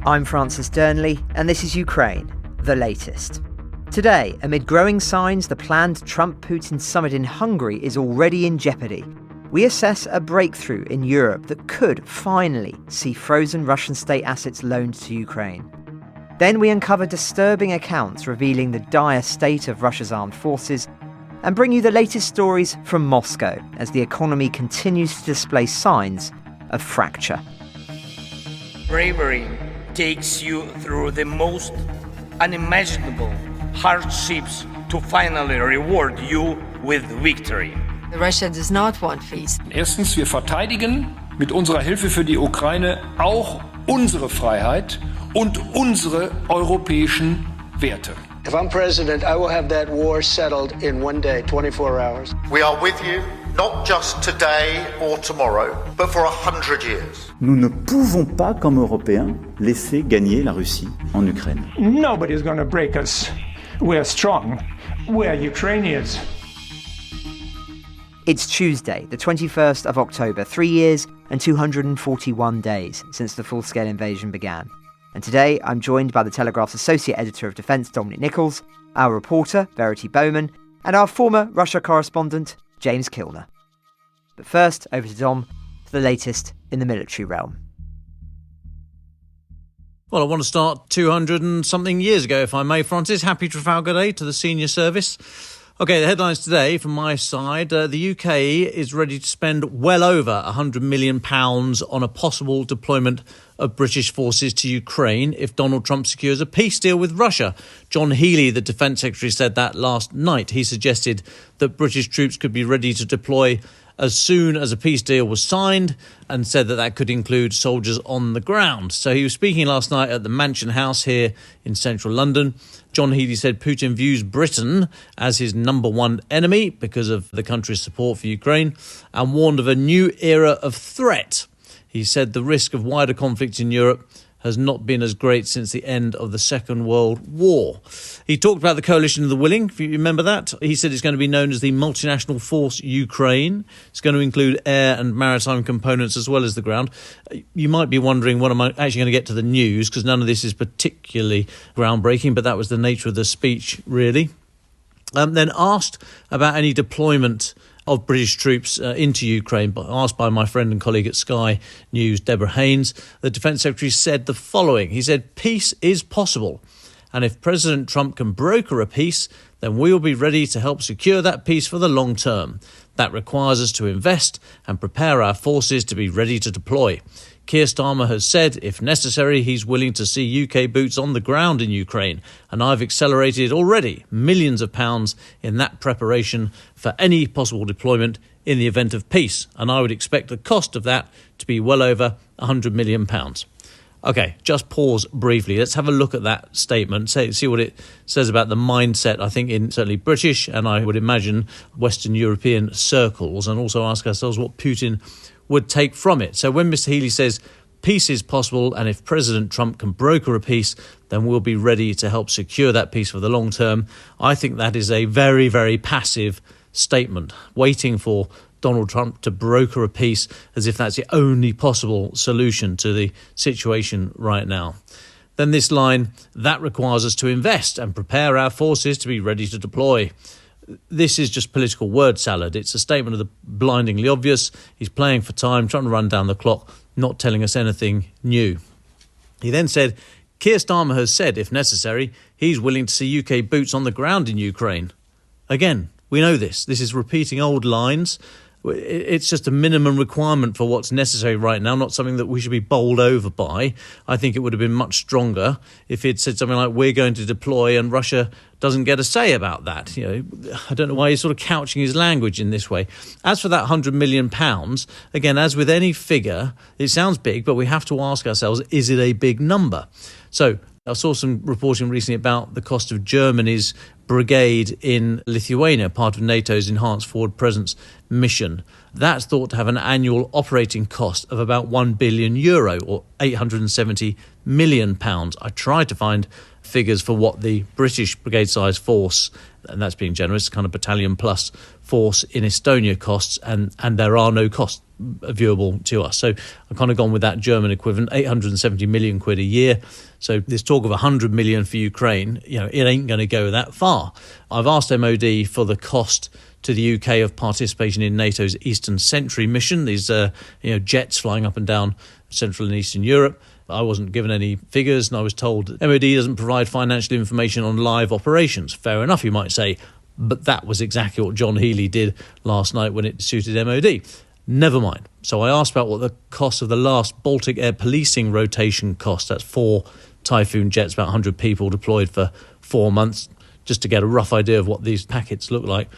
I'm Francis Dearnley, and this is Ukraine, the latest. Today, amid growing signs the planned Trump-Putin summit in Hungary is already in jeopardy, we assess a breakthrough in Europe that could finally see frozen Russian state assets loaned to Ukraine. Then we uncover disturbing accounts revealing the dire state of Russia's armed forces and bring you the latest stories from Moscow as the economy continues to display signs of fracture. Bravery takes you through the most unimaginable hardships to finally reward you with victory. Russia does not want peace. Erstens, wir verteidigen mit unserer Hilfe für die Ukraine auch unsere Freiheit und unsere europäischen Werte. If I'm president, I will have that war settled in one day, 24 hours. We are with you, not just today or tomorrow, but for 100 years. Nous ne pouvons pas, comme Européens, laisser gagner la Russie en Ukraine. Nobody's going to break us. We're strong. We're Ukrainians. It's Tuesday, the 21st of October, 3 years and 241 days since the full-scale invasion began. And today, I'm joined by the Telegraph's Associate Editor of Defence, Dominic Nicholls, our reporter, Verity Bowman, and our former Russia correspondent, James Kilner. But first, over to Dom for the latest in the military realm. Well, I want to start 200 and something years ago, if I may, Francis. Happy Trafalgar Day to the senior service. OK, the headlines today from my side. The UK is ready to spend well over £100 million on a possible deployment of British forces to Ukraine if Donald Trump secures a peace deal with Russia. John Healey, the Defence Secretary, said that last night. He suggested that British troops could be ready to deploy as soon as a peace deal was signed and said that that could include soldiers on the ground. So he was speaking last night at the Mansion House here in central London. John Healey said Putin views Britain as his number one enemy because of the country's support for Ukraine and warned of a new era of threat. He said the risk of wider conflict in Europe has not been as great since the end of the Second World War. He talked about the coalition of the willing, if you remember that. He said it's going to be known as the Multinational Force Ukraine. It's going to include air and maritime components as well as the ground. You might be wondering, when am I actually going to get to the news? Because none of this is particularly groundbreaking, but that was the nature of the speech, really. Then asked about any deployment of British troops into Ukraine, but asked by my friend and colleague at Sky News, Deborah Haynes, the Defence Secretary said the following. He said, peace is possible. And if President Trump can broker a peace, then we will be ready to help secure that peace for the long term. That requires us to invest and prepare our forces to be ready to deploy. Keir Starmer has said, if necessary, he's willing to see UK boots on the ground in Ukraine. And I've accelerated already millions of pounds in that preparation for any possible deployment in the event of peace. And I would expect the cost of that to be well over £100 million. OK, just pause briefly. Let's have a look at that statement, see what it says about the mindset, I think, in certainly British and I would imagine Western European circles, and also ask ourselves what Putin would take from it. So when Mr. Healey says peace is possible and if President Trump can broker a peace, then we'll be ready to help secure that peace for the long term, I think that is a very, very passive statement, waiting for Donald Trump to broker a peace as if that's the only possible solution to the situation right now. Then this line, that requires us to invest and prepare our forces to be ready to deploy. This is just political word salad. It's a statement of the blindingly obvious. He's playing for time, trying to run down the clock, not telling us anything new. He then said, Keir Starmer has said, if necessary, he's willing to see UK boots on the ground in Ukraine. Again, we know this. This is repeating old lines. It's just a minimum requirement for what's necessary right now, not something that we should be bowled over by. I think it would have been much stronger if he'd said something like, we're going to deploy and Russia doesn't get a say about that. You know, I don't know why he's sort of couching his language in this way. As for that £100 million, again, as with any figure, it sounds big, but we have to ask ourselves, is it a big number? So I saw some reporting recently about the cost of Germany's brigade in Lithuania, part of NATO's enhanced forward presence mission. That's thought to have an annual operating cost of about €1 billion or £870 million. I tried to find figures for what the British brigade-sized force, and that's being generous, kind of battalion plus force in Estonia costs, and there are no costs viewable to us. So I've kind of gone with that German equivalent, 870 million quid a year. So this talk of 100 million for Ukraine, it ain't going to go that far. I've asked MOD for the cost to the UK of participation in NATO's Eastern Sentry mission, these jets flying up and down Central and Eastern Europe. I wasn't given any figures, and I was told that MOD doesn't provide financial information on live operations. Fair enough, you might say, but that was exactly what John Healey did last night when it suited MOD. Never mind. So I asked about what the cost of the last Baltic Air policing rotation cost. That's 4 Typhoon jets, about 100 people deployed for 4 months, just to get a rough idea of what these packets look like.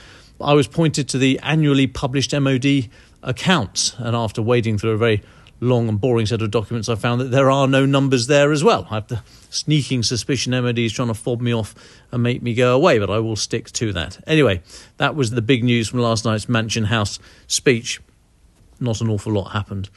I was pointed to the annually published MOD accounts, and after wading through a very long and boring set of documents, I found that there are no numbers there as well. I have the sneaking suspicion MOD is trying to fob me off and make me go away, but I will stick to that. Anyway, that was the big news from last night's Mansion House speech. Not an awful lot happened.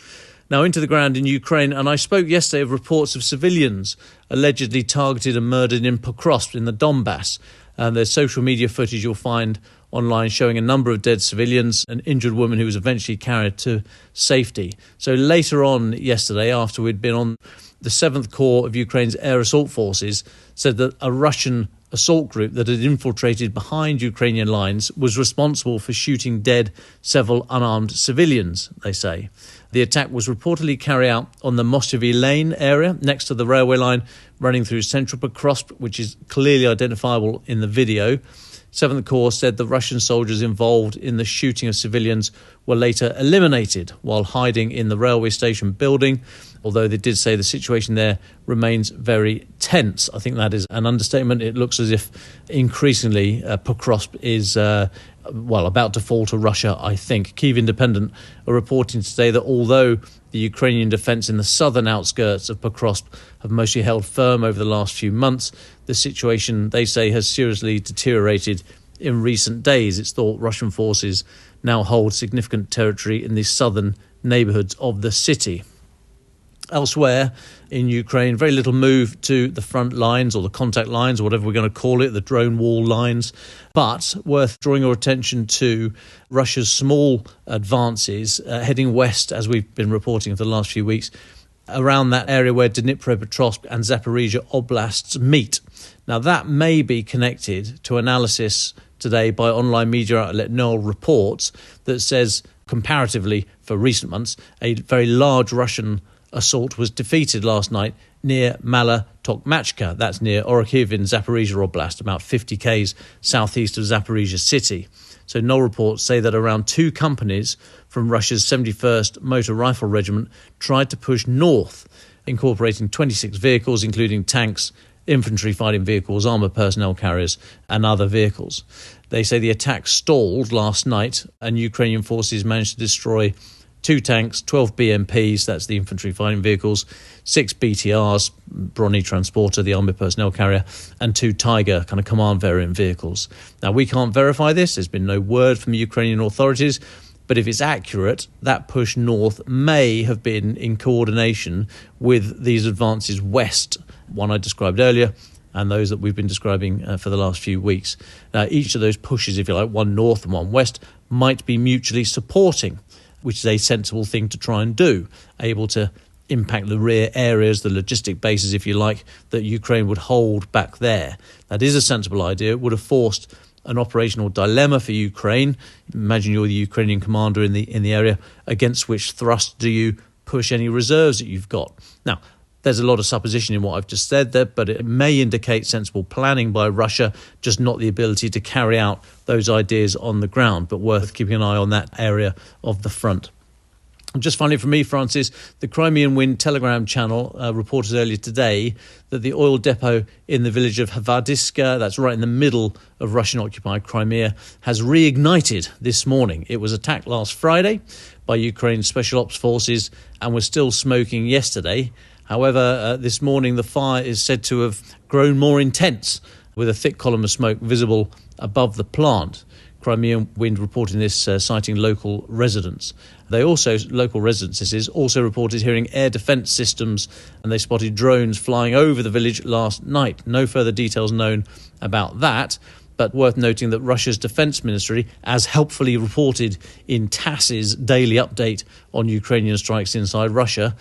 Now into the ground in Ukraine, and I spoke yesterday of reports of civilians allegedly targeted and murdered in Pokrovsk in the Donbass. And there's social media footage you'll find online showing a number of dead civilians, an injured woman who was eventually carried to safety. So later on yesterday, after we'd been on, the 7th Corps of Ukraine's air assault forces said that a Russian assault group that had infiltrated behind Ukrainian lines was responsible for shooting dead several unarmed civilians, they say. The attack was reportedly carried out on the Mostovy Lane area next to the railway line running through central Pokrovsk, which is clearly identifiable in the video. 7th Corps said the Russian soldiers involved in the shooting of civilians were later eliminated while hiding in the railway station building, although they did say the situation there remains very tense. I think that is an understatement. It looks as if increasingly Pokrovsk is about to fall to Russia, I think. Kyiv Independent are reporting today that although the Ukrainian defence in the southern outskirts of Pokrovsk have mostly held firm over the last few months, the situation, they say, has seriously deteriorated in recent days. It's thought Russian forces now hold significant territory in the southern neighbourhoods of the city. Elsewhere in Ukraine, very little move to the front lines or the contact lines or whatever we're going to call it, the drone wall lines, but worth drawing your attention to Russia's small advances heading west, as we've been reporting for the last few weeks, around that area where Dnipropetrovsk and Zaporizhia oblasts meet. Now, that may be connected to analysis today by online media outlet Noel Reports that says, comparatively for recent months, a very large Russian assault was defeated last night near Mala Tokmachka. That's near Orikhiv in Zaporizhia Oblast, about 50 k's southeast of Zaporizhia city. So Noel reports say that around 2 companies from Russia's 71st Motor Rifle Regiment tried to push north, incorporating 26 vehicles, including tanks, infantry fighting vehicles, armoured personnel carriers and other vehicles. They say the attack stalled last night and Ukrainian forces managed to destroy 2 tanks, 12 BMPs, that's the infantry fighting vehicles, 6 BTRs, Bronny Transporter, the armoured personnel carrier, and 2 Tiger kind of command variant vehicles. Now, we can't verify this. There's been no word from the Ukrainian authorities. But if it's accurate, that push north may have been in coordination with these advances west, one I described earlier, and those that we've been describing for the last few weeks. Now, each of those pushes, if you like, one north and one west, might be mutually supporting, which is a sensible thing to try and do, able to impact the rear areas, the logistic bases, if you like, that Ukraine would hold back there. That is a sensible idea. It would have forced an operational dilemma for Ukraine. Imagine you're the Ukrainian commander in the area. Against which thrust do you push any reserves that you've got? Now, there's a lot of supposition in what I've just said there, but it may indicate sensible planning by Russia, just not the ability to carry out those ideas on the ground, but worth keeping an eye on that area of the front. And just finally from me, Francis, the Crimean Wind Telegram channel reported earlier today that the oil depot in the village of Havadiska, that's right in the middle of Russian-occupied Crimea, has reignited this morning. It was attacked last Friday by Ukraine's Special Ops Forces and was still smoking yesterday. However, this morning the fire is said to have grown more intense, with a thick column of smoke visible above the plant. Crimean Wind reporting this, citing local residents. Local residents, this is, also reported hearing air defence systems, and they spotted drones flying over the village last night. No further details known about that, but worth noting that Russia's defence ministry, as helpfully reported in TASS's daily update on Ukrainian strikes inside Russia,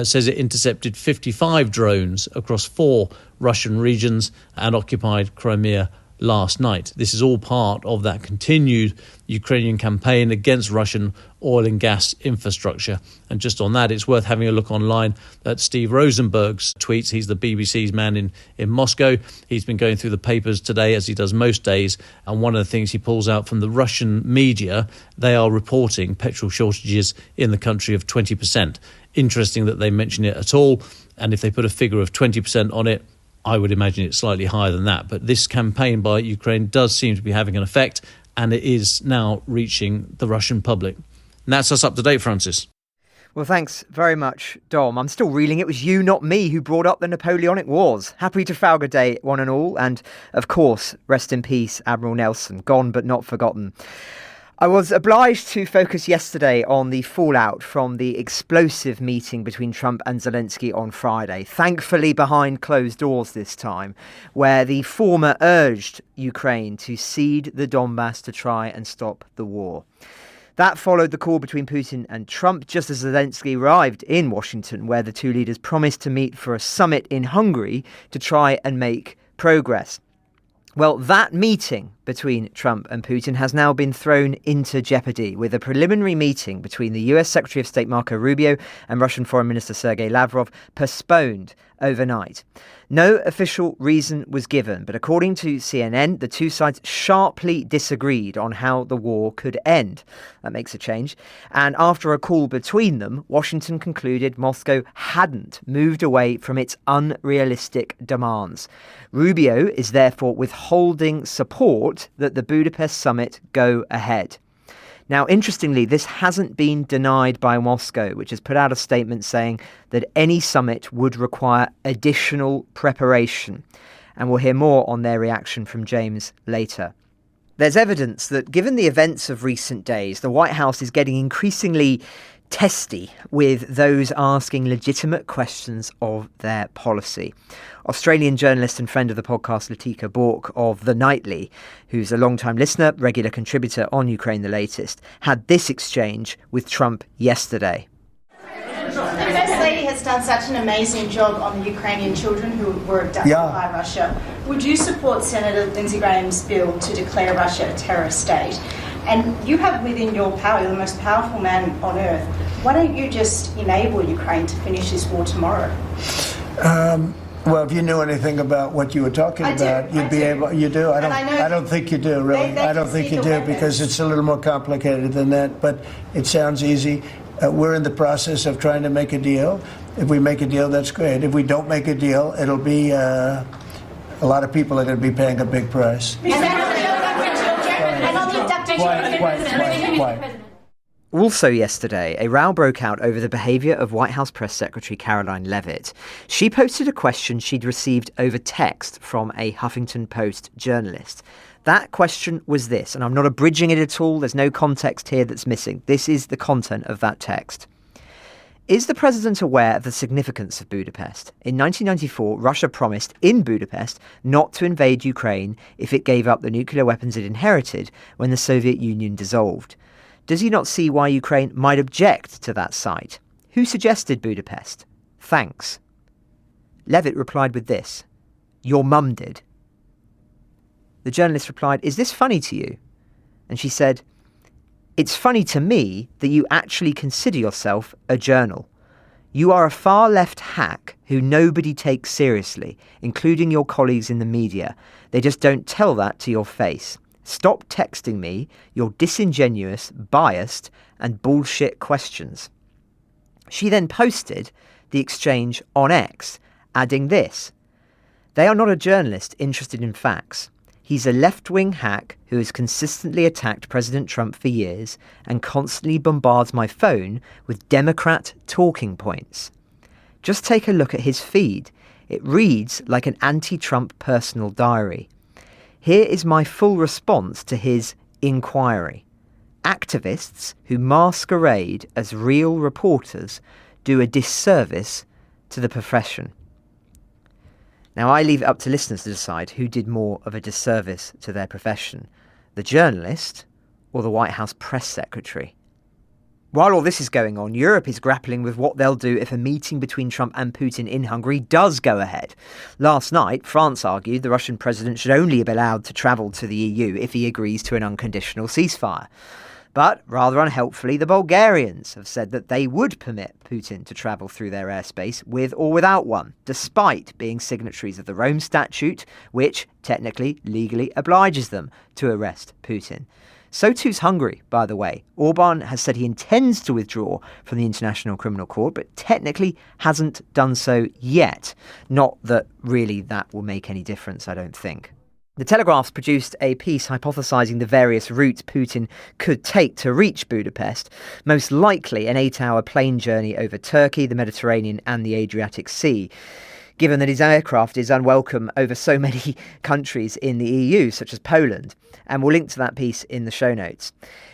says it intercepted 55 drones across 4 Russian regions and occupied Crimea last night. This is all part of that continued Ukrainian campaign against Russian oil and gas infrastructure. And just on that, it's worth having a look online at Steve Rosenberg's tweets. He's the BBC's man in Moscow. He's been going through the papers today, as he does most days, and one of the things he pulls out from the Russian media, they are reporting petrol shortages in the country of 20%. Interesting that they mention it at all, and if they put a figure of 20% on it, I would imagine it's slightly higher than that. But this campaign by Ukraine does seem to be having an effect, and it is now reaching the Russian public. And that's us up to date, Francis. Well, thanks very much, Dom. I'm still reeling it was you, not me, who brought up the Napoleonic Wars. Happy Trafalgar Day, one and all. And, of course, rest in peace, Admiral Nelson. Gone but not forgotten. I was obliged to focus yesterday on the fallout from the explosive meeting between Trump and Zelensky on Friday, thankfully behind closed doors this time, where the former urged Ukraine to cede the Donbass to try and stop the war. That followed the call between Putin and Trump just as Zelensky arrived in Washington, where the two leaders promised to meet for a summit in Hungary to try and make progress. Well, that meeting between Trump and Putin has now been thrown into jeopardy with a preliminary meeting between the US Secretary of State Marco Rubio and Russian Foreign Minister Sergei Lavrov postponed overnight. No official reason was given, but according to CNN, the two sides sharply disagreed on how the war could end. That makes a change. And after a call between them, Washington concluded Moscow hadn't moved away from its unrealistic demands. Rubio is therefore withholding support that the Budapest summit go ahead. Now, interestingly, this hasn't been denied by Moscow, which has put out a statement saying that any summit would require additional preparation. And we'll hear more on their reaction from James later. There's evidence that given the events of recent days, the White House is getting increasingly testy with those asking legitimate questions of their policy. Australian journalist and friend of the podcast Latika Bork of The Nightly, who's a long-time listener, regular contributor on Ukraine The Latest, had this exchange with Trump yesterday. The First Lady has done such an amazing job on the Ukrainian children who were abducted by Russia. Would you support Senator Lindsey Graham's bill to declare Russia a terrorist state? And you have within your power, you're the most powerful man on earth. Why don't you just enable Ukraine to finish this war tomorrow? Well, if you knew anything about what you were talking about, you'd be able. You do. I don't think you do, really. I don't think you do because it's a little more complicated than that. But it sounds easy. We're in the process of trying to make a deal. If we make a deal, that's great. If we don't make a deal, it'll be a lot of people are going to be paying a big price. Why? Also yesterday, a row broke out over the behaviour of White House Press Secretary Caroline Leavitt. She posted a question she'd received over text from a Huffington Post journalist. That question was this, and I'm not abridging it at all, there's no context here that's missing. This is the content of that text. Is the president aware of the significance of Budapest? In 1994, Russia promised in Budapest not to invade Ukraine if it gave up the nuclear weapons it inherited when the Soviet Union dissolved. Does he not see why Ukraine might object to that site? Who suggested Budapest? Thanks. Leavitt replied with this: your mum did. The journalist replied, is this funny to you? And she said, it's funny to me that you actually consider yourself a journal. You are a far left hack who nobody takes seriously, including your colleagues in the media. They just don't tell that to your face. Stop texting me your disingenuous, biased, and bullshit questions. She then posted the exchange on X, adding this: they are not a journalist interested in facts. He's a left-wing hack who has consistently attacked President Trump for years and constantly bombards my phone with Democrat talking points. Just take a look at his feed. It reads like an anti-Trump personal diary. Here is my full response to his inquiry. Activists who masquerade as real reporters do a disservice to the profession. Now, I leave it up to listeners to decide who did more of a disservice to their profession, the journalist or the White House press secretary. While all this is going on, Europe is grappling with what they'll do if a meeting between Trump and Putin in Hungary does go ahead. Last night, France argued the Russian president should only be allowed to travel to the EU if he agrees to an unconditional ceasefire. But, rather unhelpfully, the Bulgarians have said that they would permit Putin to travel through their airspace with or without one, despite being signatories of the Rome Statute, which technically, legally obliges them to arrest Putin. So too's Hungary, by the way. Orban has said he intends to withdraw from the International Criminal Court, but technically hasn't done so yet. Not that really that will make any difference, I don't think. The Telegraph's produced a piece hypothesising the various routes Putin could take to reach Budapest, most likely an 8-hour plane journey over Turkey, the Mediterranean and the Adriatic Sea, given that his aircraft is unwelcome over so many countries in the EU, such as Poland. And we'll link to that piece in the show notes.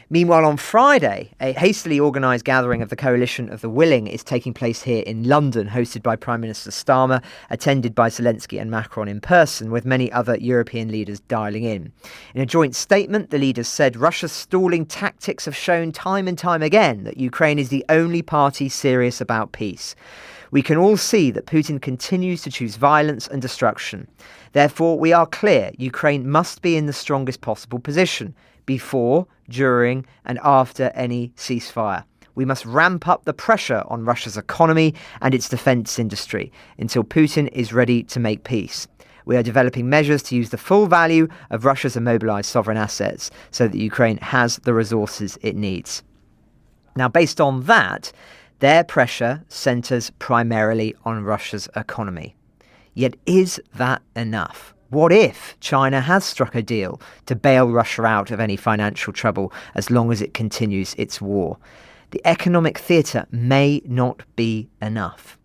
Meanwhile, on Friday, a hastily organised gathering of the Coalition of the Willing is taking place here in London, hosted by Prime Minister Starmer, attended by Zelensky and Macron in person, with many other European leaders dialing in. In a joint statement, the leaders said Russia's stalling tactics have shown time and time again that Ukraine is the only party serious about peace. We can all see that Putin continues to choose violence and destruction. Therefore, we are clear Ukraine must be in the strongest possible position before, during and after any ceasefire. We must ramp up the pressure on Russia's economy and its defence industry until Putin is ready to make peace. We are developing measures to use the full value of Russia's immobilised sovereign assets so that Ukraine has the resources it needs. Now, based on that, their pressure centres primarily on Russia's economy. Yet is that enough? What if China has struck a deal to bail Russia out of any financial trouble as long as it continues its war? The economic theatre may not be enough.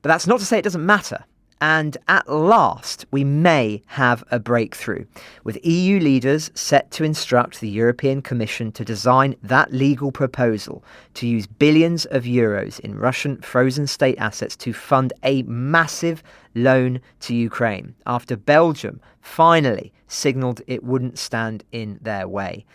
But that's not to say it doesn't matter. And at last, we may have a breakthrough, with EU leaders set to instruct the European Commission to design that legal proposal to use billions of euros in Russian frozen state assets to fund a massive loan to Ukraine, after Belgium finally signalled it wouldn't stand in their way.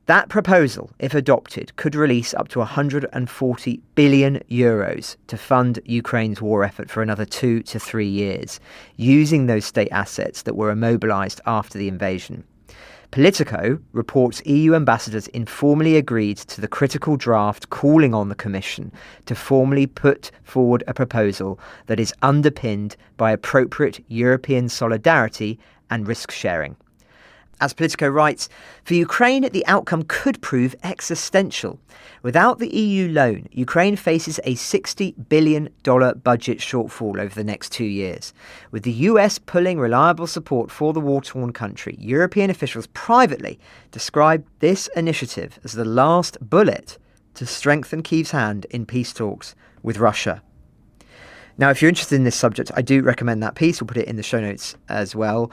That proposal, if adopted, could release up to 140 billion euros to fund Ukraine's war effort for another 2 to 3 years, using those state assets that were immobilised after the invasion. Politico reports EU ambassadors informally agreed to the critical draft calling on the Commission to formally put forward a proposal that is underpinned by appropriate European solidarity and risk sharing. As Politico writes, for Ukraine, the outcome could prove existential. Without the EU loan, Ukraine faces a $60 billion budget shortfall over the next 2 years. With the US pulling reliable support for the war-torn country, European officials privately describe this initiative as the last bullet to strengthen Kyiv's hand in peace talks with Russia. Now, if you're interested in this subject, I do recommend that piece. We'll put it in the show notes as well.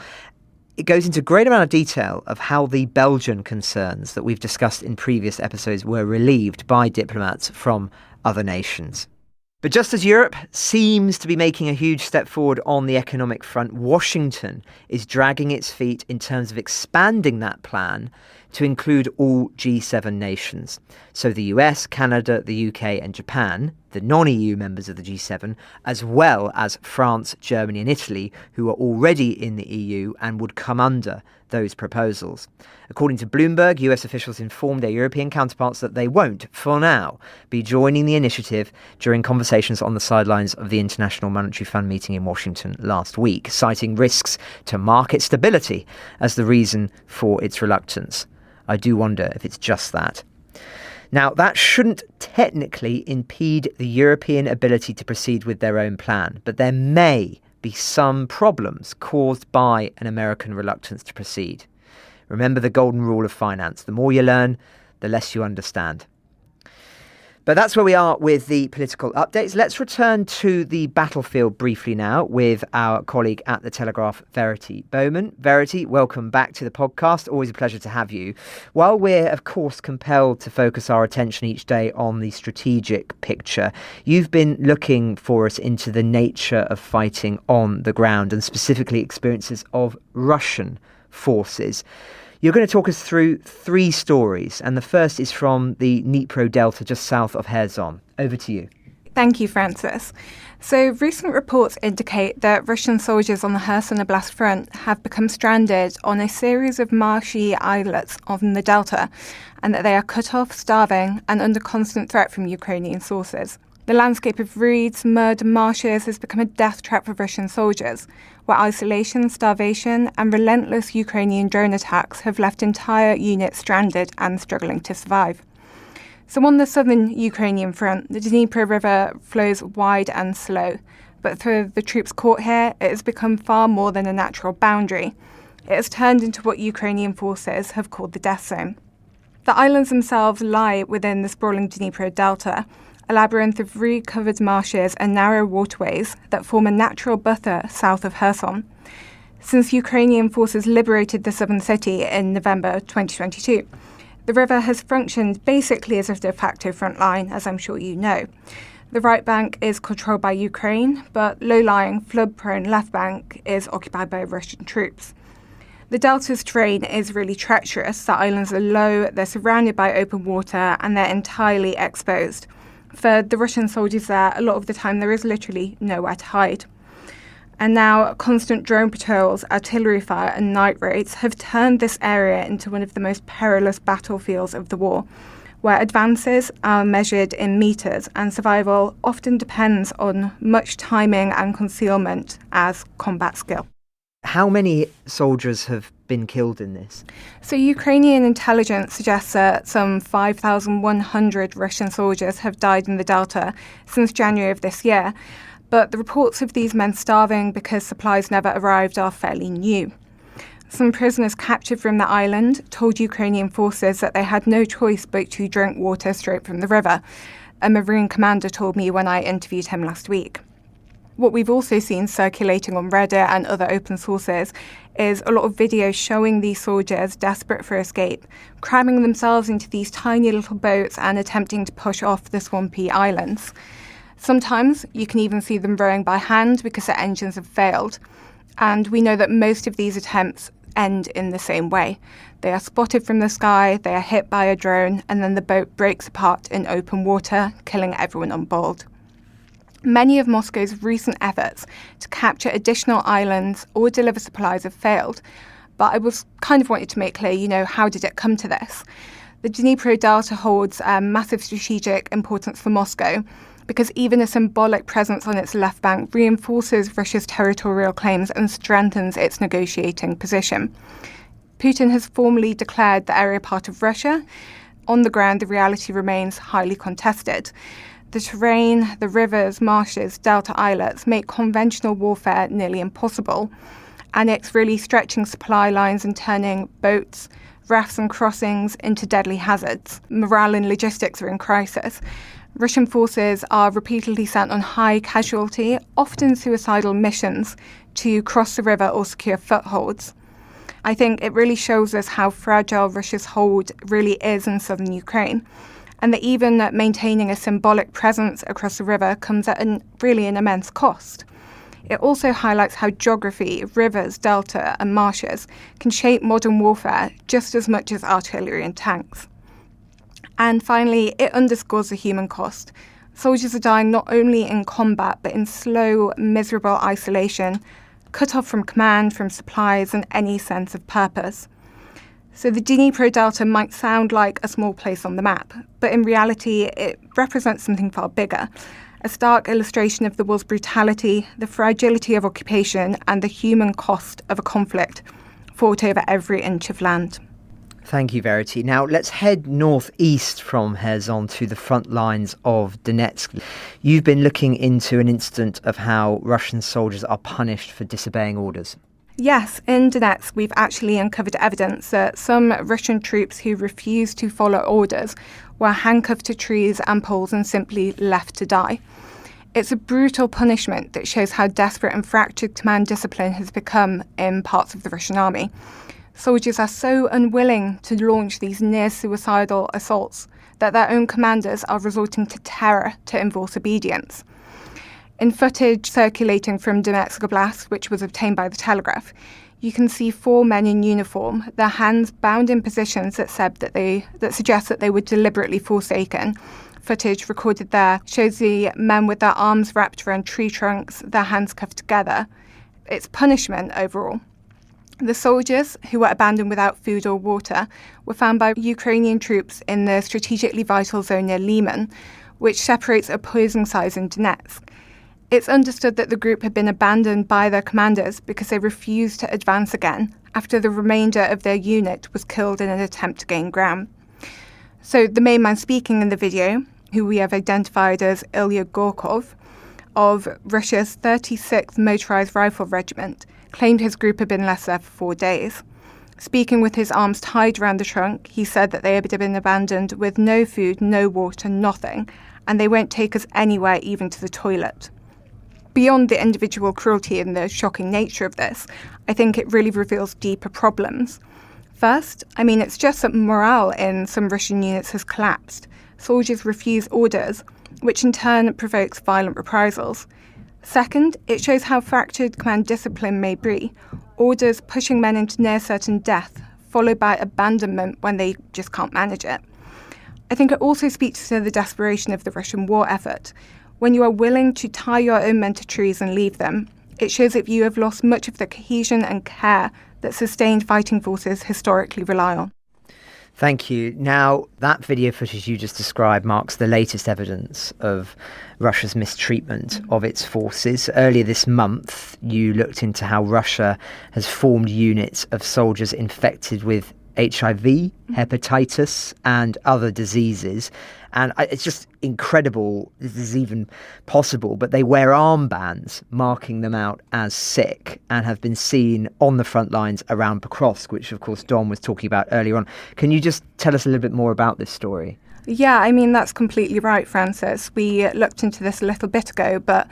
It goes into a great amount of detail of how the Belgian concerns that we've discussed in previous episodes were relieved by diplomats from other nations. But just as Europe seems to be making a huge step forward on the economic front, Washington is dragging its feet in terms of expanding that plan to include all G7 nations. So the US, Canada, the UK and Japan, the non-EU members of the G7, as well as France, Germany and Italy, who are already in the EU and would come under those proposals. According to Bloomberg, US officials informed their European counterparts that they won't, for now, be joining the initiative during conversations on the sidelines of the International Monetary Fund meeting in Washington last week, citing risks to market stability as the reason for its reluctance. I do wonder if it's just that. Now, that shouldn't technically impede the European ability to proceed with their own plan, but there may be some problems caused by an American reluctance to proceed. Remember the golden rule of finance. The more you learn, the less you understand. But that's where we are with the political updates. Let's return to the battlefield briefly now with our colleague at the Telegraph, Verity Bowman. Verity, welcome back to the podcast. Always a pleasure to have you. While we're, of course, compelled to focus our attention each day on the strategic picture, you've been looking for us into the nature of fighting on the ground and specifically experiences of Russian forces. You're going to talk us through 3 stories, and the first is from the Dnipro Delta just south of Kherson. Over to you. Thank you, Francis. So recent reports indicate that Russian soldiers on the Kherson Oblast front have become stranded on a series of marshy islets on the Delta, and that they are cut off, starving, and under constant threat from Ukrainian sources. The landscape of reeds, mud, and marshes has become a death trap for Russian soldiers, where isolation, starvation, and relentless Ukrainian drone attacks have left entire units stranded and struggling to survive. So on the southern Ukrainian front, the Dnipro River flows wide and slow, but for the troops caught here, it has become far more than a natural boundary. It has turned into what Ukrainian forces have called the death zone. The islands themselves lie within the sprawling Dnipro Delta, a labyrinth of reed-covered marshes and narrow waterways that form a natural buffer south of Kherson. Since Ukrainian forces liberated the southern city in November 2022, the river has functioned basically as a de facto front line, as I'm sure you know. The right bank is controlled by Ukraine, but low-lying, flood-prone left bank is occupied by Russian troops. The delta's terrain is really treacherous. The islands are low, they're surrounded by open water, and they're entirely exposed. For the Russian soldiers there, a lot of the time there is literally nowhere to hide. And now constant drone patrols, artillery fire and night raids have turned this area into one of the most perilous battlefields of the war, where advances are measured in metres and survival often depends on much timing and concealment as combat skill. How many soldiers have been killed in this? So Ukrainian intelligence suggests that some 5,100 Russian soldiers have died in the Delta since January of this year, but the reports of these men starving because supplies never arrived are fairly new. Some prisoners captured from the island told Ukrainian forces that they had no choice but to drink water straight from the river. A Marine commander told me when I interviewed him last week. What we've also seen circulating on Reddit and other open sources is a lot of videos showing these soldiers desperate for escape, cramming themselves into these tiny little boats and attempting to push off the swampy islands. Sometimes you can even see them rowing by hand because their engines have failed. And we know that most of these attempts end in the same way. They are spotted from the sky, they are hit by a drone, and then the boat breaks apart in open water, killing everyone on board. Many of Moscow's recent efforts to capture additional islands or deliver supplies have failed, but I was kind of wanted to make clear, how did it come to this? The Dnipro Delta holds massive strategic importance for Moscow because even a symbolic presence on its left bank reinforces Russia's territorial claims and strengthens its negotiating position. Putin has formally declared the area part of Russia. On the ground, the reality remains highly contested. The terrain, the rivers, marshes, delta islets make conventional warfare nearly impossible. And it's really stretching supply lines and turning boats, rafts and crossings into deadly hazards. Morale and logistics are in crisis. Russian forces are repeatedly sent on high casualty, often suicidal missions to cross the river or secure footholds. I think it really shows us how fragile Russia's hold really is in southern Ukraine, and that even maintaining a symbolic presence across the river comes at an immense cost. It also highlights how geography, rivers, delta and marshes can shape modern warfare just as much as artillery and tanks. And finally, it underscores the human cost. Soldiers are dying not only in combat, but in slow, miserable isolation, cut off from command, from supplies and any sense of purpose. So the Dnipro Delta might sound like a small place on the map, but in reality it represents something far bigger, a stark illustration of the war's brutality, the fragility of occupation and the human cost of a conflict fought over every inch of land. Thank you, Verity. Now let's head northeast from Kherson to the front lines of Donetsk. You've been looking into an incident of how Russian soldiers are punished for disobeying orders. Yes, in Donetsk, we've actually uncovered evidence that some Russian troops who refused to follow orders were handcuffed to trees and poles and simply left to die. It's a brutal punishment that shows how desperate and fractured command discipline has become in parts of the Russian army. Soldiers are so unwilling to launch these near-suicidal assaults that their own commanders are resorting to terror to enforce obedience. In footage circulating from Donetsk Oblast, which was obtained by the Telegraph, you can see 4 men in uniform, their hands bound in positions that suggest that they were deliberately forsaken. Footage recorded there shows the men with their arms wrapped around tree trunks, their hands cuffed together. It's punishment overall. The soldiers, who were abandoned without food or water, were found by Ukrainian troops in the strategically vital zone near Liman, which separates opposing sides in Donetsk. It's understood that the group had been abandoned by their commanders because they refused to advance again after the remainder of their unit was killed in an attempt to gain ground. So the main man speaking in the video, who we have identified as Ilya Gorkov, of Russia's 36th Motorized Rifle Regiment, claimed his group had been left there for 4 days. Speaking with his arms tied around the trunk, he said that they had been abandoned with no food, no water, nothing, and they won't take us anywhere, even to the toilet. Beyond the individual cruelty and the shocking nature of this, I think it really reveals deeper problems. First, it's just that morale in some Russian units has collapsed. Soldiers refuse orders, which in turn provokes violent reprisals. Second, it shows how fractured command discipline may be. Orders pushing men into near certain death, followed by abandonment when they just can't manage it. I think it also speaks to the desperation of the Russian war effort. When you are willing to tie your own men to trees and leave them, it shows that you have lost much of the cohesion and care that sustained fighting forces historically rely on. Thank you. Now, that video footage you just described marks the latest evidence of Russia's mistreatment of its forces. Earlier this month, you looked into how Russia has formed units of soldiers infected with HIV, hepatitis, and other diseases. And it's just incredible this is even possible, but they wear armbands marking them out as sick and have been seen on the front lines around Pokrovsk, which of course Dom was talking about earlier on. Can you just tell us a little bit more about this story? Yeah, that's completely right, Francis. We looked into this a little bit ago, but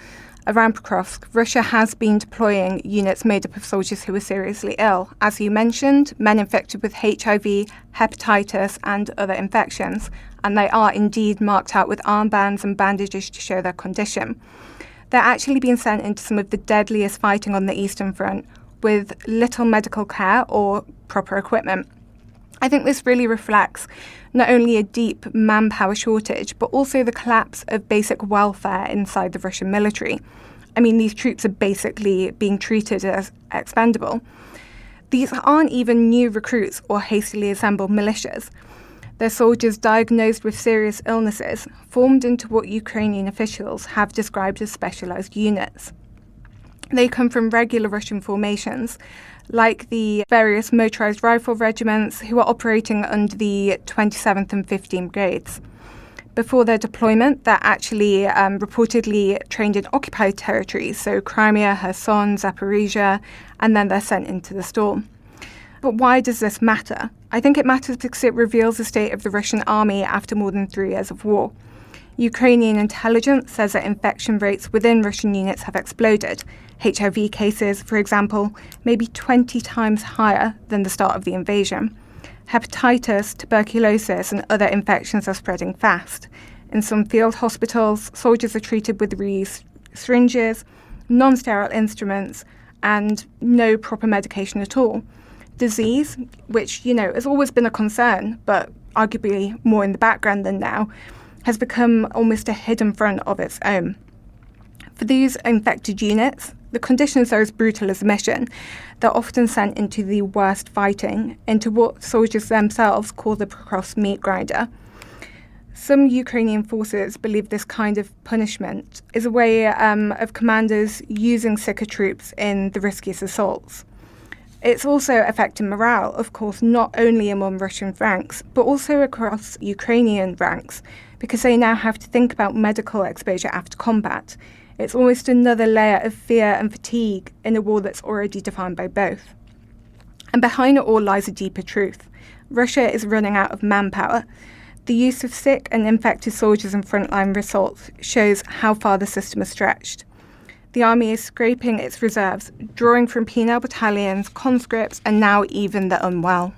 around Pokrovsk, Russia has been deploying units made up of soldiers who are seriously ill. As you mentioned, men infected with HIV, hepatitis and other infections, and they are indeed marked out with armbands and bandages to show their condition. They're actually being sent into some of the deadliest fighting on the Eastern Front with little medical care or proper equipment. I think this really reflects not only a deep manpower shortage, but also the collapse of basic welfare inside the Russian military. These troops are basically being treated as expendable. These aren't even new recruits or hastily assembled militias. They're soldiers diagnosed with serious illnesses, formed into what Ukrainian officials have described as specialized units. They come from regular Russian formations, like the various motorized rifle regiments who are operating under the 27th and 15th Brigades. Before their deployment, they're actually reportedly trained in occupied territories, so Crimea, Kherson, Zaporizhia, and then they're sent into the storm. But why does this matter? I think it matters because it reveals the state of the Russian army after more than 3 years of war. Ukrainian intelligence says that infection rates within Russian units have exploded. HIV cases, for example, may be 20 times higher than the start of the invasion. Hepatitis, tuberculosis and other infections are spreading fast. In some field hospitals, soldiers are treated with reused syringes, non-sterile instruments and no proper medication at all. Disease, which, has always been a concern, but arguably more in the background than now, has become almost a hidden front of its own. For these infected units, the conditions are as brutal as the mission. They're often sent into the worst fighting, into what soldiers themselves call the Pokrovsk meat grinder. Some Ukrainian forces believe this kind of punishment is a way of commanders using sicker troops in the riskiest assaults. It's also affecting morale, of course, not only among Russian ranks, but also across Ukrainian ranks, because they now have to think about medical exposure after combat. It's almost another layer of fear and fatigue in a war that's already defined by both. And behind it all lies a deeper truth. Russia is running out of manpower. The use of sick and infected soldiers in frontline assaults shows how far the system is stretched. The army is scraping its reserves, drawing from penal battalions, conscripts, and now even the unwell.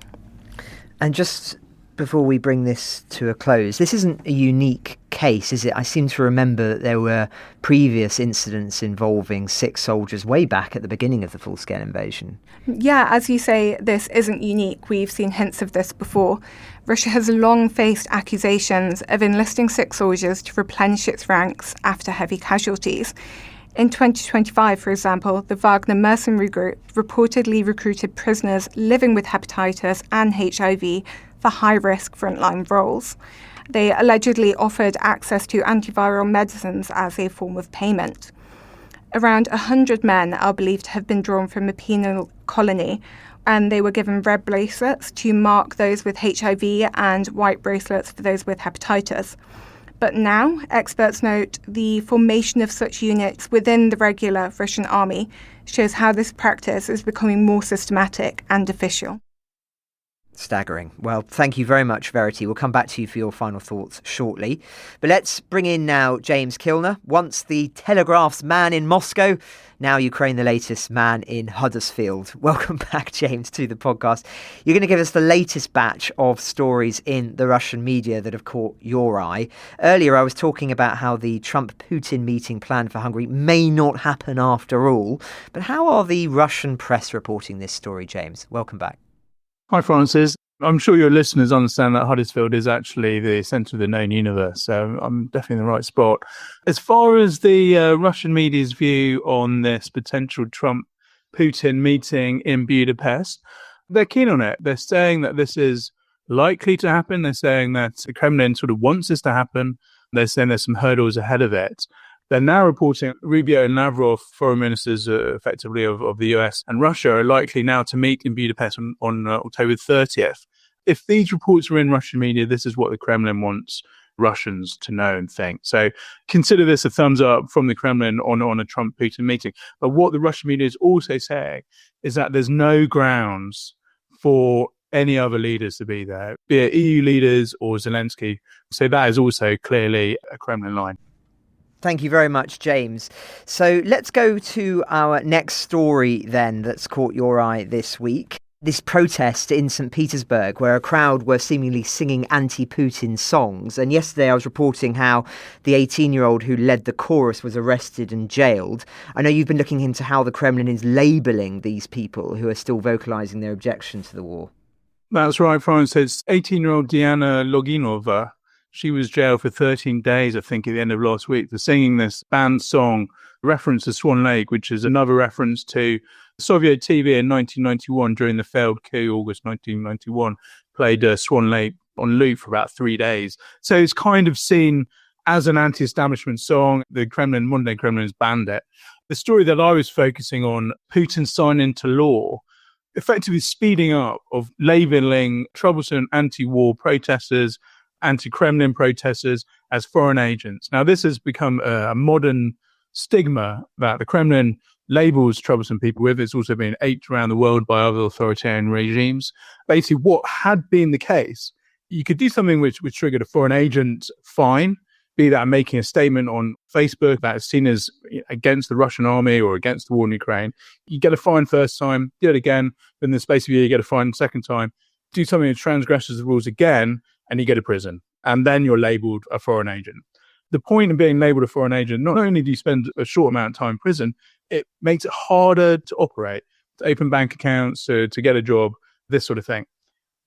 And just before we bring this to a close, this isn't a unique case, is it? I seem to remember that there were previous incidents involving sick soldiers way back at the beginning of the full-scale invasion. Yeah, as you say, this isn't unique. We've seen hints of this before. Russia has long faced accusations of enlisting sick soldiers to replenish its ranks after heavy casualties. In 2025, for example, the Wagner mercenary group reportedly recruited prisoners living with hepatitis and HIV for high-risk frontline roles. They allegedly offered access to antiviral medicines as a form of payment. Around 100 men are believed to have been drawn from a penal colony, and they were given red bracelets to mark those with HIV and white bracelets for those with hepatitis. But now, experts note the formation of such units within the regular Russian army shows how this practice is becoming more systematic and official. Staggering. Well, thank you very much, Verity. We'll come back to you for your final thoughts shortly. But let's bring in now James Kilner, once the Telegraph's man in Moscow, now Ukraine the latest man in Huddersfield. Welcome back, James, to the podcast. You're going to give us the latest batch of stories in the Russian media that have caught your eye. Earlier, I was talking about how the Trump-Putin meeting planned for Hungary may not happen after all. But how are the Russian press reporting this story, James? Welcome back. Hi, Francis. I'm sure your listeners understand that Huddersfield is actually the centre of the known universe, so I'm definitely in the right spot. As far as the Russian media's view on this potential Trump-Putin meeting in Budapest, they're keen on it. They're saying that this is likely to happen. They're saying that the Kremlin sort of wants this to happen. They're saying there's some hurdles ahead of it. They're now reporting Rubio and Lavrov, foreign ministers effectively of the US and Russia, are likely now to meet in Budapest on October 30th. If these reports are in Russian media, this is what the Kremlin wants Russians to know and think. So consider this a thumbs up from the Kremlin on a Trump-Putin meeting. But what the Russian media is also saying is that there's no grounds for any other leaders to be there, be it EU leaders or Zelensky. So that is also clearly a Kremlin line. Thank you very much, James. So let's go to our next story then that's caught your eye this week. This protest in St. Petersburg where a crowd were seemingly singing anti-Putin songs. And yesterday I was reporting how the 18-year-old who led the chorus was arrested and jailed. I know you've been looking into how the Kremlin is labelling these people who are still vocalising their objection to the war. That's right, Francis. 18-year-old Diana Loginova. She was jailed for 13 days, I think, at the end of last week for singing this banned song, reference to Swan Lake, which is another reference to Soviet TV in 1991 during the failed coup, August 1991, played Swan Lake on loop for about 3 days. So it's kind of seen as an anti-establishment song. The Kremlin, modern-day Kremlin, has banned it. The story that I was focusing on, Putin signed into law, effectively speeding up of labelling troublesome anti-war protesters, anti-Kremlin protesters as foreign agents. Now, this has become a modern stigma that the Kremlin labels troublesome people with. It's also been aped around the world by other authoritarian regimes. Basically, what had been the case, you could do something which triggered a foreign agent fine, be that making a statement on Facebook that is seen as against the Russian army or against the war in Ukraine. You get a fine first time, do it again, then in the space of a year, you get a fine second time. Do something that transgresses the rules again, and you go to prison. And then you're labelled a foreign agent. The point of being labelled a foreign agent, not only do you spend a short amount of time in prison, it makes it harder to operate, to open bank accounts, to get a job, this sort of thing.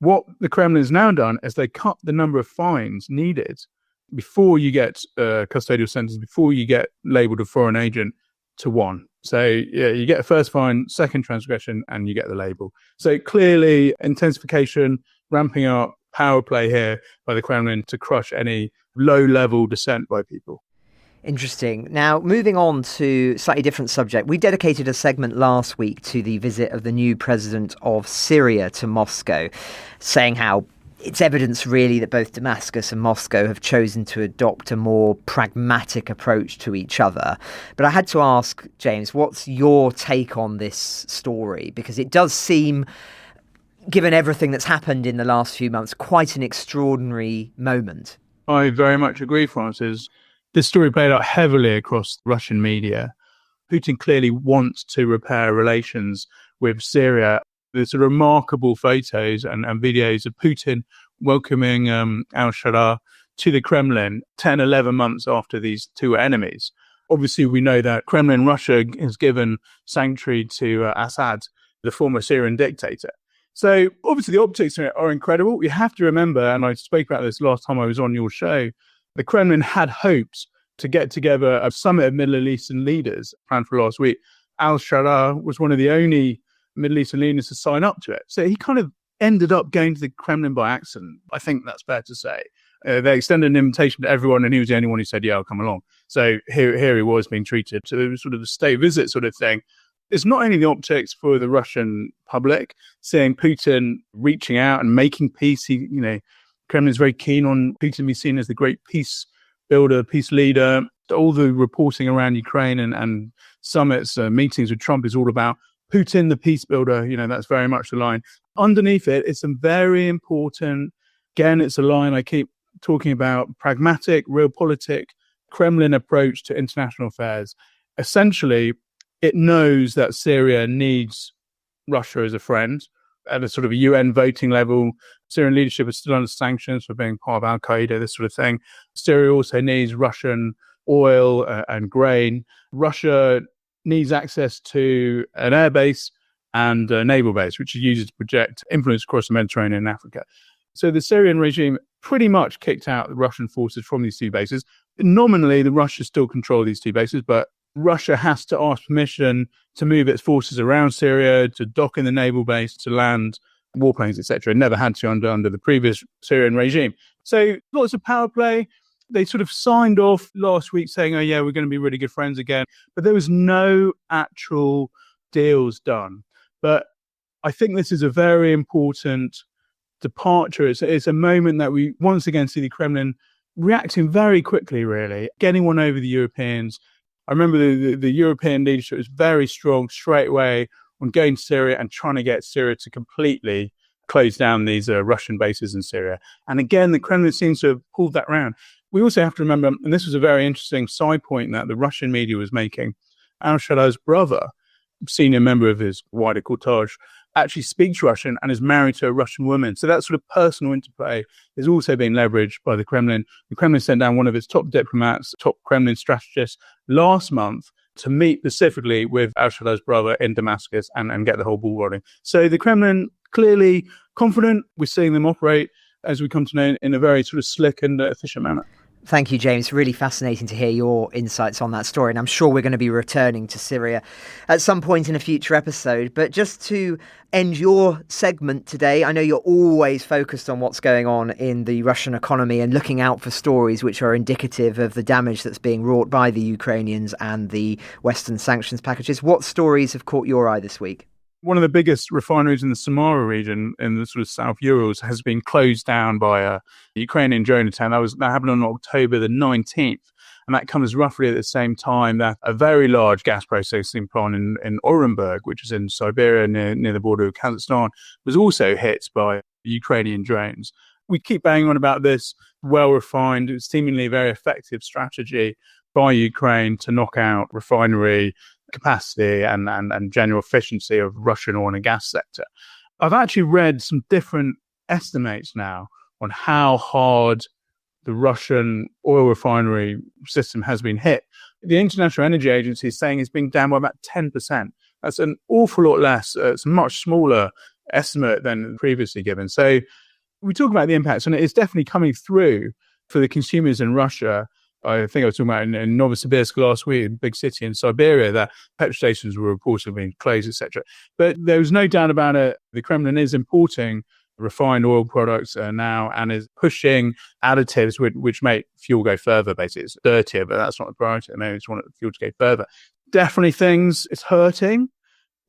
What the Kremlin has now done is they cut the number of fines needed before you get a custodial sentence, before you get labelled a foreign agent, to one. So yeah, you get a first fine, second transgression, and you get the label. So clearly intensification, ramping up, power play here by the Kremlin to crush any low-level dissent by people. Interesting. Now, moving on to a slightly different subject. We dedicated a segment last week to the visit of the new president of Syria to Moscow, saying how It's evidence really that both Damascus and Moscow have chosen to adopt a more pragmatic approach to each other. But I had to ask, James, what's your take on this story? Because it does seem, given everything that's happened in the last few months, quite an extraordinary moment. I very much agree, Francis. This story played out heavily across Russian media. Putin clearly wants to repair relations with Syria. There's remarkable photos and videos of Putin welcoming al-Sharaa to the Kremlin 10, 11 months after these two were enemies. Obviously, we know that Kremlin Russia has given sanctuary to Assad, the former Syrian dictator. So obviously the optics are incredible. You have to remember, and I spoke about this last time I was on your show, the Kremlin had hopes to get together a summit of Middle Eastern leaders planned for last week. Al-Sharaa was one of the only Middle Eastern leaders to sign up to it. So he kind of ended up going to the Kremlin by accident. I think that's fair to say. They extended an invitation to everyone, and he was the only one who said, yeah, I'll come along. So here he was being treated. So it was sort of a state visit sort of thing. It's not only the optics for the Russian public, seeing Putin reaching out and making peace. Kremlin is very keen on Putin being seen as the great peace builder, peace leader. All the reporting around Ukraine and summits, meetings with Trump is all about Putin, the peace builder. That's very much the line. Underneath it, it's a very important, again, it's a line I keep talking about, pragmatic, realpolitik, Kremlin approach to international affairs. Essentially, it knows that Syria needs Russia as a friend. At a sort of UN voting level, Syrian leadership is still under sanctions for being part of Al-Qaeda, this sort of thing. Syria also needs Russian oil and grain. Russia needs access to an airbase and a naval base, which is used to project influence across the Mediterranean and Africa. So the Syrian regime pretty much kicked out the Russian forces from these two bases. Nominally, the Russians still control these two bases, but Russia has to ask permission to move its forces around Syria, to dock in the naval base, to land warplanes, etc. It never had to under the previous Syrian regime. So lots of power play. They sort of signed off last week saying, oh, yeah, we're going to be really good friends again. But there was no actual deals done. But I think this is a very important departure. It's a moment that we once again see the Kremlin reacting very quickly, really, getting one over the Europeans. I remember the European leadership was very strong straight away on going to Syria and trying to get Syria to completely close down these Russian bases in Syria. And again, the Kremlin seems to have pulled that round. We also have to remember, and this was a very interesting side point that the Russian media was making, al-Sharaa's brother, senior member of his wider cortege, actually speaks Russian and is married to a Russian woman. So that sort of personal interplay is also being leveraged by the Kremlin. The Kremlin sent down one of its top diplomats, top Kremlin strategists last month to meet specifically with al-Sharaa's brother in Damascus and get the whole ball rolling. So the Kremlin clearly confident. We're seeing them operate, as we come to know, in a very sort of slick and efficient manner. Thank you, James. Really fascinating to hear your insights on that story. And I'm sure we're going to be returning to Syria at some point in a future episode. But just to end your segment today, I know you're always focused on what's going on in the Russian economy and looking out for stories which are indicative of the damage that's being wrought by the Ukrainians and the Western sanctions packages. What stories have caught your eye this week? One of the biggest refineries in the Samara region in the sort of South Urals has been closed down by a Ukrainian drone attack. That happened on October the 19th. And that comes roughly at the same time that a very large gas processing plant in Orenburg, which is in Siberia near the border of Kazakhstan, was also hit by Ukrainian drones. We keep banging on about this well-refined, seemingly very effective strategy by Ukraine to knock out refinery capacity and general efficiency of Russian oil and gas sector. I've actually read some different estimates now on how hard the Russian oil refinery system has been hit. The International Energy Agency is saying it's been down by about 10%. That's an awful lot less. It's a much smaller estimate than previously given. So we talk about the impacts, and it's definitely coming through for the consumers in Russia. I think I was talking about in Novosibirsk last week, a big city in Siberia, that petrol stations were reportedly being closed, etc. But there was no doubt about it. The Kremlin is importing refined oil products now and is pushing additives which make fuel go further, basically. It's dirtier, but that's not the priority. They just want the fuel to go further. Definitely it's hurting,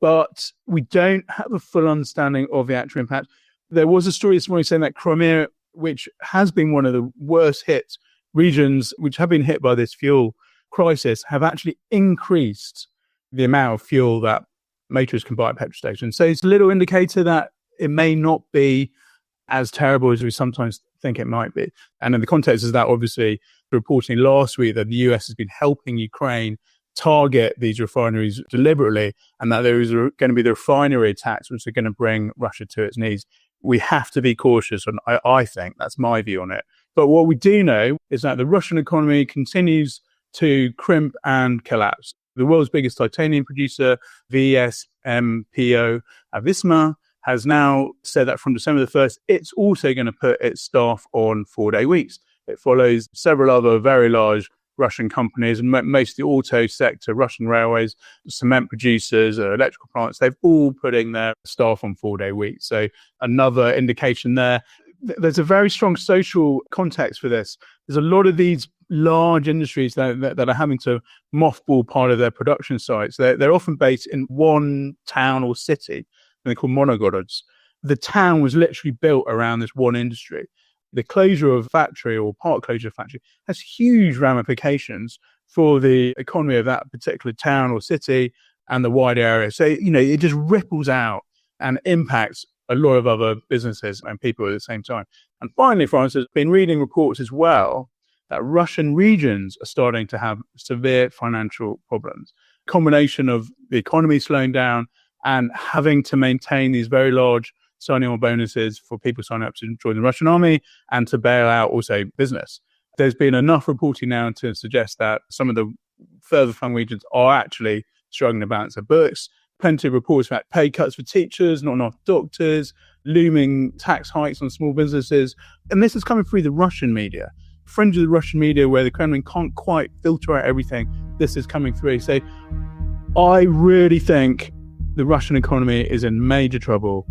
but we don't have a full understanding of the actual impact. There was a story this morning saying that Crimea, which has been one of the worst hit regions, which have been hit by this fuel crisis, have actually increased the amount of fuel that motorists can buy at petrol stations. So it's a little indicator that it may not be as terrible as we sometimes think it might be. And in the context of that, obviously, reporting last week that the US has been helping Ukraine target these refineries deliberately, and that there is going to be the refinery attacks which are going to bring Russia to its knees. We have to be cautious, and I think that's my view on it. But what we do know is that the Russian economy continues to crimp and collapse. The world's biggest titanium producer, VSMPO Avisma, has now said that from December the 1st, it's also going to put its staff on 4-day weeks. It follows several other very large Russian companies, and most of the auto sector, Russian railways, cement producers, electrical plants, they've all putting their staff on 4-day weeks. So another indication there. There's a very strong social context for this. There's a lot of these large industries that are having to mothball part of their production sites. They're often based in one town or city, and they're called monogorods. The town was literally built around this one industry. The closure of a factory or part closure of a factory has huge ramifications for the economy of that particular town or city and the wider area. So, it just ripples out and impacts a lot of other businesses and people at the same time. And finally, France has been reading reports as well that Russian regions are starting to have severe financial problems. Combination of the economy slowing down and having to maintain these very large signing on bonuses for people signing up to join the Russian army and to bail out also business. There's been enough reporting now to suggest that some of the further flung regions are actually struggling to balance their books. Plenty of reports about pay cuts for teachers, not enough doctors, looming tax hikes on small businesses. And this is coming through the Russian media. Fringe of the Russian media where the Kremlin can't quite filter out everything. This is coming through. So I really think the Russian economy is in major trouble.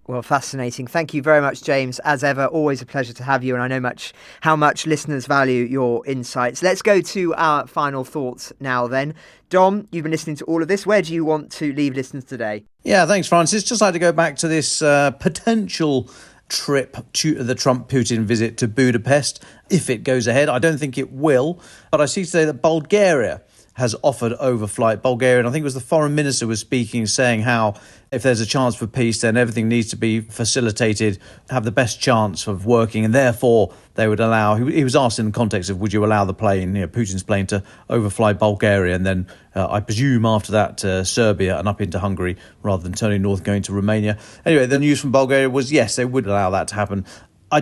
Well, fascinating. Thank you very much, James. As ever, always a pleasure to have you. And I know how much listeners value your insights. Let's go to our final thoughts now then. Dom, you've been listening to all of this. Where do you want to leave listeners today? Yeah, thanks, Francis. Just like to go back to this potential trip to the Trump-Putin visit to Budapest, if it goes ahead. I don't think it will. But I see today that Bulgaria has offered overflight. Bulgaria, and I think it was the foreign minister was speaking, saying how if there's a chance for peace, then everything needs to be facilitated, have the best chance of working, and therefore they would allow, he was asked in the context of would you allow the plane, Putin's plane, to overfly Bulgaria, and then I presume after that Serbia and up into Hungary, rather than turning north going to Romania. Anyway, the news from Bulgaria was yes, they would allow that to happen. I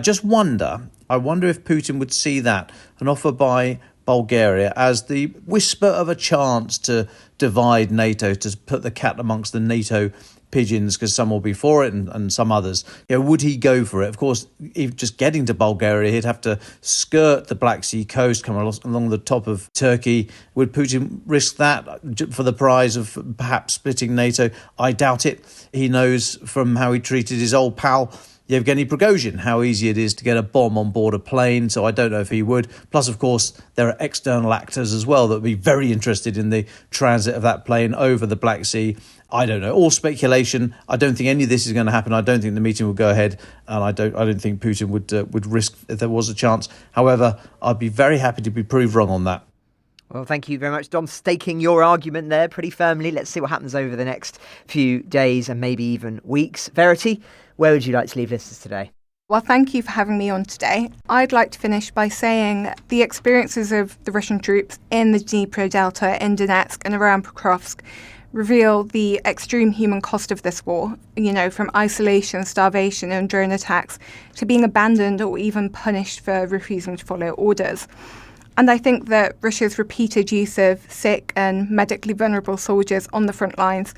wonder if Putin would see that, an offer by Bulgaria, as the whisper of a chance to divide NATO, to put the cat amongst the NATO pigeons, because some will be for it and some others. Would he go for it? Of course, if just getting to Bulgaria, he'd have to skirt the Black Sea coast, come along the top of Turkey. Would Putin risk that for the prize of perhaps splitting NATO? I doubt it. He knows from how he treated his old pal Yevgeny Prigozhin how easy it is to get a bomb on board a plane, so I don't know if he would. Plus, of course, there are external actors as well that would be very interested in the transit of that plane over the Black Sea. I don't know. All speculation. I don't think any of this is going to happen. I don't think the meeting will go ahead, and I don't think Putin would risk if there was a chance. However, I'd be very happy to be proved wrong on that. Well, thank you very much, Dom, staking your argument there pretty firmly. Let's see what happens over the next few days and maybe even weeks. Verity, where would you like to leave listeners today? Well, thank you for having me on today. I'd like to finish by saying the experiences of the Russian troops in the Dnipro Delta, in Donetsk and around Pokrovsk, reveal the extreme human cost of this war, from isolation, starvation and drone attacks to being abandoned or even punished for refusing to follow orders. And I think that Russia's repeated use of sick and medically vulnerable soldiers on the front lines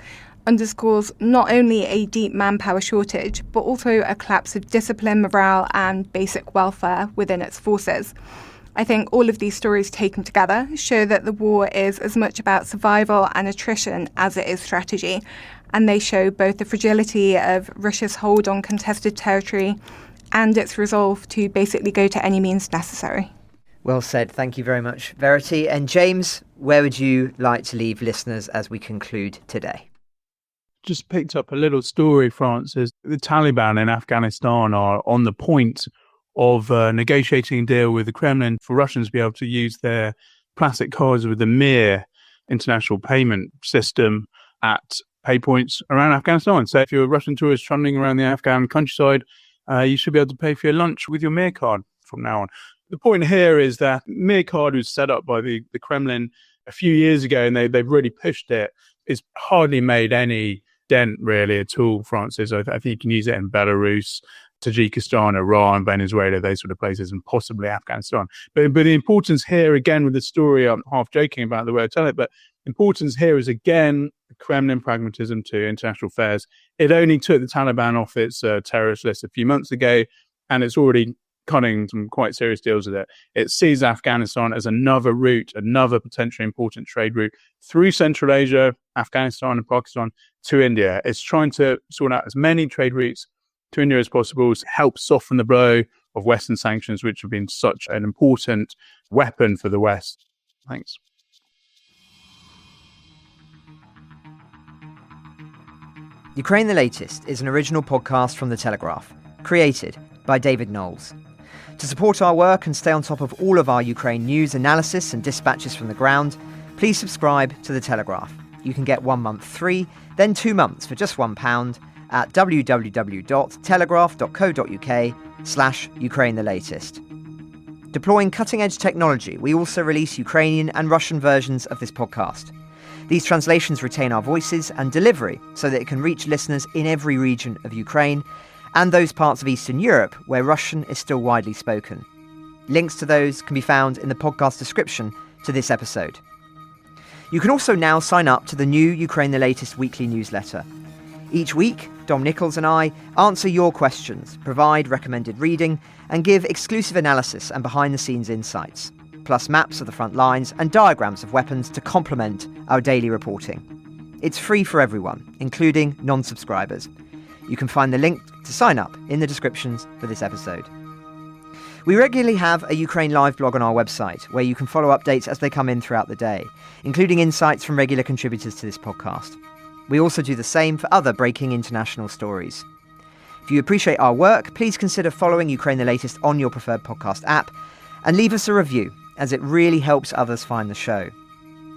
underscores not only a deep manpower shortage, but also a collapse of discipline, morale and basic welfare within its forces. I think all of these stories taken together show that the war is as much about survival and attrition as it is strategy, and they show both the fragility of Russia's hold on contested territory and its resolve to basically go to any means necessary. Well said. Thank you very much, Verity. And James, where would you like to leave listeners as we conclude today? just picked up a little story, Francis. The Taliban in Afghanistan are on the point of negotiating a deal with the Kremlin for Russians to be able to use their plastic cards with the Mir international payment system at pay points around Afghanistan. So if you're a Russian tourist trundling around the Afghan countryside, you should be able to pay for your lunch with your Mir card from now on. The point here is that Mir card was set up by the Kremlin a few years ago, and they've really pushed it. It's hardly made any dent really at all, Francis. I think you can use it in Belarus, Tajikistan, Iran, Venezuela, those sort of places, and possibly Afghanistan. But the importance here, again, with the story, I'm half joking about the way I tell it, but importance here is, again, Kremlin pragmatism to international affairs. It only took the Taliban off its terrorist list a few months ago, and it's already cutting some quite serious deals with it. It sees Afghanistan as another route, another potentially important trade route through Central Asia, Afghanistan and Pakistan to India. It's trying to sort out as many trade routes to India as possible to help soften the blow of Western sanctions, which have been such an important weapon for the West. Thanks. Ukraine the Latest is an original podcast from The Telegraph, created by David Nicholls. To support our work and stay on top of all of our Ukraine news, analysis and dispatches from the ground, please subscribe to The Telegraph. You can get 1 month free, then 2 months for just £1 at www.telegraph.co.uk/Ukraine the Latest. Deploying cutting-edge technology, we also release Ukrainian and Russian versions of this podcast. These translations retain our voices and delivery so that it can reach listeners in every region of Ukraine and those parts of Eastern Europe where Russian is still widely spoken. Links to those can be found in the podcast description to this episode. You can also now sign up to the new Ukraine the Latest weekly newsletter. Each week, Dom Nicholls and I answer your questions, provide recommended reading, and give exclusive analysis and behind-the-scenes insights, plus maps of the front lines and diagrams of weapons to complement our daily reporting. It's free for everyone, including non-subscribers. You can find the link to sign up in the descriptions for this episode. We regularly have a Ukraine Live blog on our website, where you can follow updates as they come in throughout the day, including insights from regular contributors to this podcast. We also do the same for other breaking international stories. If you appreciate our work, please consider following Ukraine the Latest on your preferred podcast app and leave us a review, as it really helps others find the show.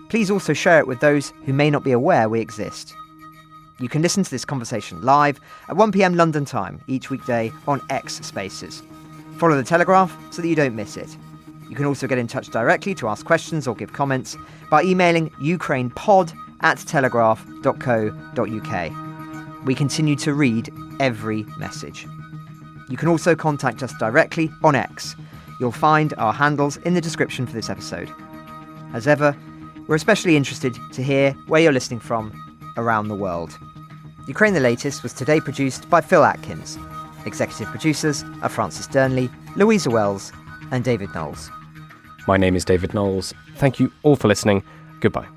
Please also share it with those who may not be aware we exist. You can listen to this conversation live at 1 p.m. London time each weekday on X Spaces. Follow The Telegraph so that you don't miss it. You can also get in touch directly to ask questions or give comments by emailing ukrainepod@telegraph.co.uk. We continue to read every message. You can also contact us directly on X. You'll find our handles in the description for this episode. As ever, we're especially interested to hear where you're listening from around the world. Ukraine the Latest was today produced by Phil Atkins. Executive producers are Francis Dearnley, Louisa Wells, and David Nicholls. My name is David Nicholls. Thank you all for listening. Goodbye.